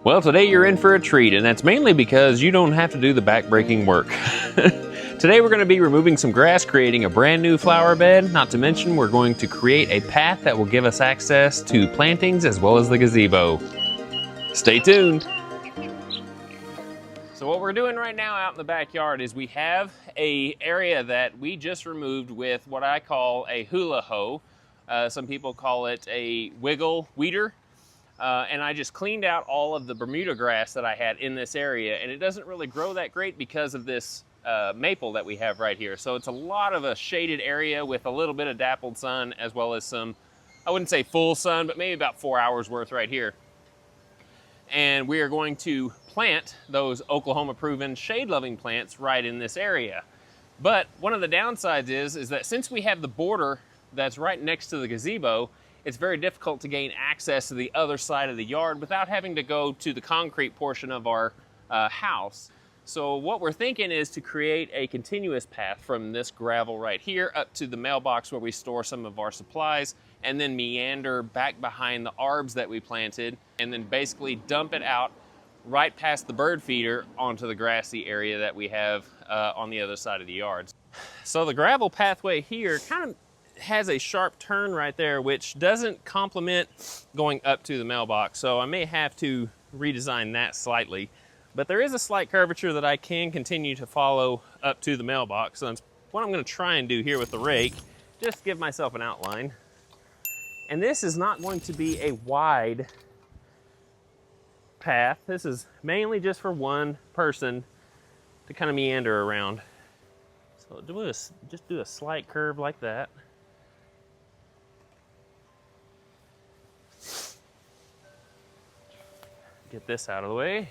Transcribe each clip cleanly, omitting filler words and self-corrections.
Well, today you're in for a treat, and that's mainly because you don't have to do the back-breaking work. Today we're going to be removing some grass, creating a brand new flower bed. Not to mention, we're going to create a path that will give us access to plantings as well as the gazebo. Stay tuned. So what we're doing right now out in the backyard is we have an area that we just removed with what I call a hula hoe. Some people call it a wiggle weeder. And I just cleaned out all of the Bermuda grass that I had in this area, and it doesn't really grow that great because of this maple that we have right here. So it's a lot of a shaded area with a little bit of dappled sun, as well as some, I wouldn't say full sun, but maybe about 4 hours worth right here. And we are going to plant those Oklahoma proven shade-loving plants right in this area. But one of the downsides is that since we have the border that's right next to the gazebo, it's very difficult to gain access to the other side of the yard without having to go to the concrete portion of our house. So what we're thinking is to create a continuous path from this gravel right here up to the mailbox where we store some of our supplies, and then meander back behind the arbs that we planted, and then basically dump it out right past the bird feeder onto the grassy area that we have on the other side of the yard. So the gravel pathway here kind of has a sharp turn right there, which doesn't complement going up to the mailbox. So I may have to redesign that slightly, but there is a slight curvature that I can continue to follow up to the mailbox. So that's what I'm going to try and do here with the rake, just give myself an outline. And this is not going to be a wide path. This is mainly just for one person to kind of meander around. So just do a slight curve like that. Get this out of the way.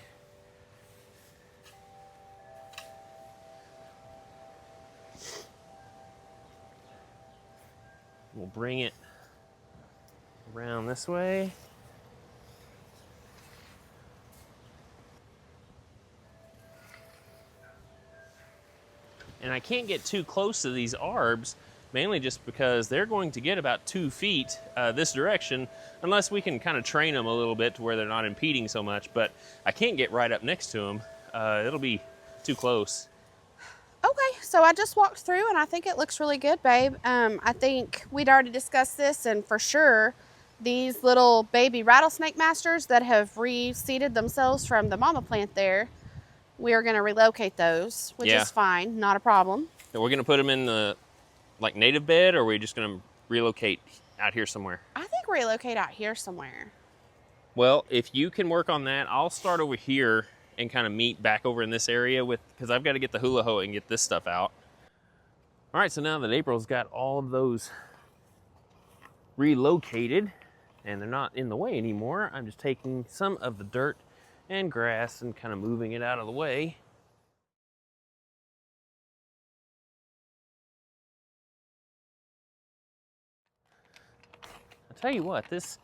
We'll bring it around this way. And I can't get too close to these arbs, mainly just because they're going to get about 2 feet this direction, unless we can kind of train them a little bit to where they're not impeding so much, but I can't get right up next to them. It'll be too close. Okay, so I just walked through and I think it looks really good, babe. I think we'd already discussed this, and for sure, these little baby rattlesnake masters that have reseeded themselves from the mama plant there, we are gonna relocate those, which is fine, not a problem. And we're gonna put them in the like native bed, or are we just gonna relocate out here somewhere? I think relocate out here somewhere. Well, if you can work on that, I'll start over here and kind of meet back over in this area because I've got to get the hula hoe and get this stuff out. All right, so now that April's got all of those relocated and they're not in the way anymore, I'm just taking some of the dirt and grass and kind of moving it out of the way. Tell you what, this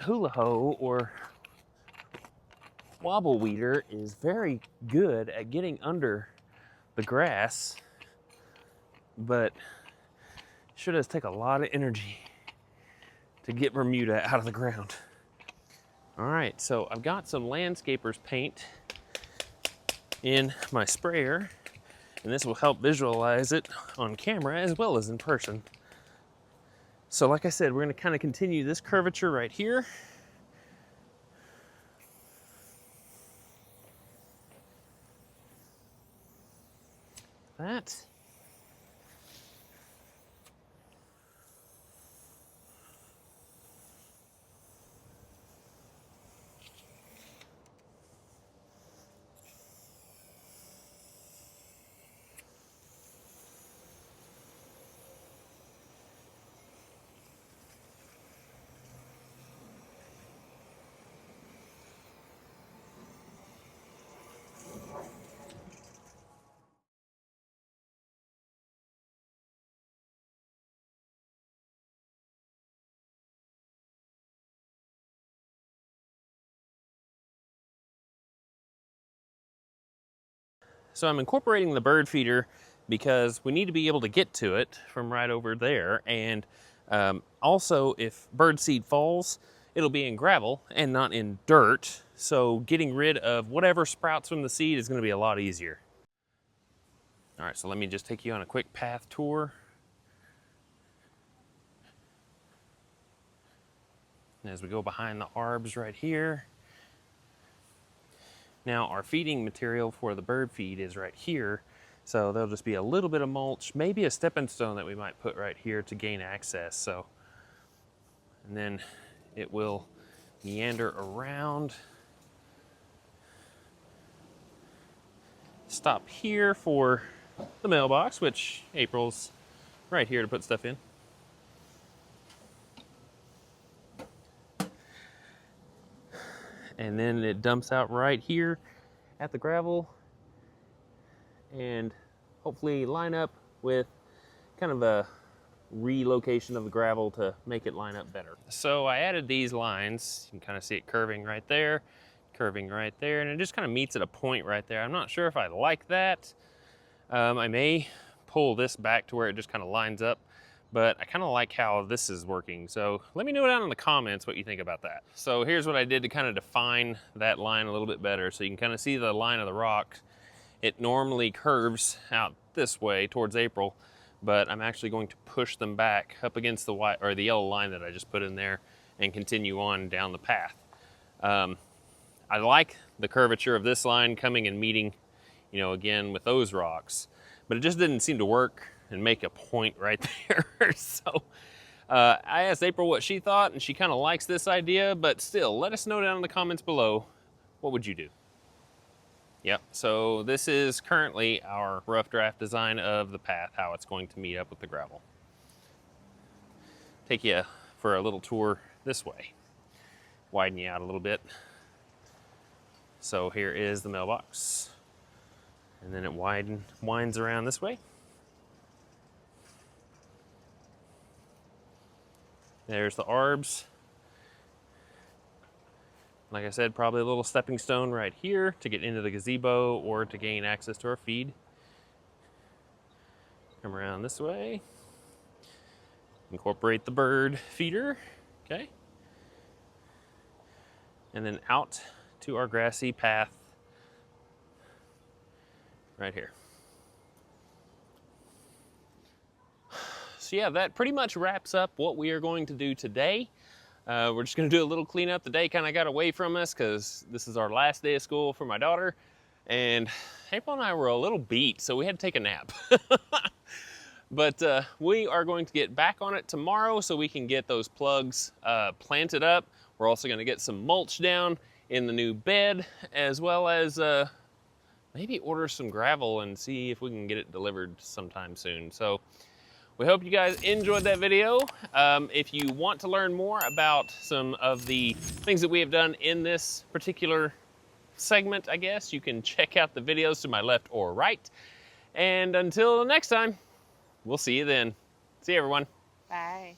hula hoe or wobble weeder is very good at getting under the grass, but it sure does take a lot of energy to get Bermuda out of the ground. All right, so I've got some landscaper's paint in my sprayer, and this will help visualize it on camera as well as in person. So like I said, we're going to kind of continue this curvature right here. That. So I'm incorporating the bird feeder because we need to be able to get to it from right over there. And also, if bird seed falls, it'll be in gravel and not in dirt. So getting rid of whatever sprouts from the seed is going to be a lot easier. All right, so let me just take you on a quick path tour. And as we go behind the arbs right here. Now our feeding material for the bird feed is right here. So there'll just be a little bit of mulch, maybe a stepping stone that we might put right here to gain access. So, and then it will meander around. Stop here for the mailbox, which April's right here to put stuff in. And then it dumps out right here at the gravel and hopefully line up with kind of a relocation of the gravel to make it line up better. So I added these lines. You can kind of see it curving right there, and it just kind of meets at a point right there. I'm not sure if I like that. I may pull this back to where it just kind of lines up, but I kind of like how this is working. So let me know down in the comments what you think about that. So here's what I did to kind of define that line a little bit better. So you can kind of see the line of the rock. It normally curves out this way towards April, but I'm actually going to push them back up against the white or the yellow line that I just put in there and continue on down the path. I like the curvature of this line coming and meeting, you know, again with those rocks, but it just didn't seem to work and make a point right there. So I asked April what she thought, and she kind of likes this idea, but still, let us know down in the comments below, what would you do? Yep, so this is currently our rough draft design of the path, how it's going to meet up with the gravel. Take you for a little tour this way. Widen you out a little bit. So here is the mailbox. And then it winds around this way. There's the arbs. Like I said, probably a little stepping stone right here to get into the gazebo or to gain access to our feed. Come around this way. Incorporate the bird feeder, okay? And then out to our grassy path right here. So yeah, that pretty much wraps up what we are going to do today. We're just gonna do a little cleanup. The day kind of got away from us because this is our last day of school for my daughter. And April and I were a little beat, so we had to take a nap. But we are going to get back on it tomorrow so we can get those plugs planted up. We're also gonna get some mulch down in the new bed, as well as maybe order some gravel and see if we can get it delivered sometime soon. So we hope you guys enjoyed that video. If you want to learn more about some of the things that we have done in this particular segment, I guess, you can check out the videos to my left or right. And until next time, we'll see you then. See you, everyone. Bye.